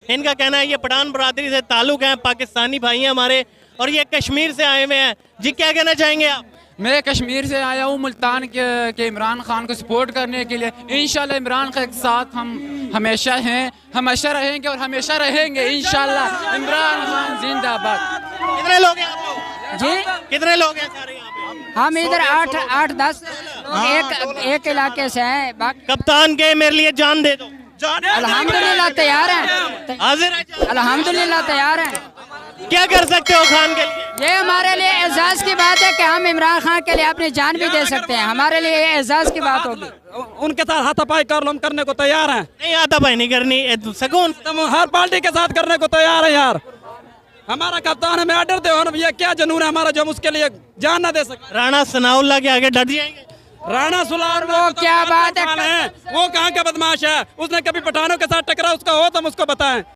इनका कहना है ये पठान बरादरी से ताल्लुक है, पाकिस्तानी भाई हैं हमारे और ये कश्मीर से आए हुए हैं। जी क्या कहना चाहेंगे आप? मैं कश्मीर से आया हूँ मुल्तान के इमरान खान को सपोर्ट करने के लिए। इंशाल्लाह इमरान खान के साथ हम हमेशा हैं, हमेशा रहेंगे और हमेशा रहेंगे इंशाल्लाह। इमरान खान जिंदाबाद। कितने लोग हैं आप लोग? जी कितने लोग हैं सारे यहाँ पे? हम इधर 8-10 एक इलाके से हैं। बाकी कप्तान के मेरे लिए जान दे दो। अल्हम्दुलिल्लाह तैयार हैं, हाजिर है जान। अल्हम्दुलिल्लाह तैयार हैं। क्या कर सकते हो खान के लिए? ये हमारे लिए एजाज की बात है कि हम इमरान खान के लिए अपनी जान भी दे सकते हैं। हमारे लिए ये एजाज की बात होगी। उनके साथ हाथापाई कर लो, हम करने को तैयार हैं। नहीं आता भाई नहीं करनी सकून। हम हर पार्टी के साथ करने को तैयार है यार। हमारा कप्तान हमें ऑर्डर दे और ये क्या जुनून है हमारा जो हम उसके लिए जान ना दे सके। राणा सनाउल्लाह के आगे डर जाएंगे? राणा सुलार वो क्या बात है? वो कहाँ का बदमाश है? उसने कभी पठानों के साथ टकरा उसका हो तो हम उसको बताएं।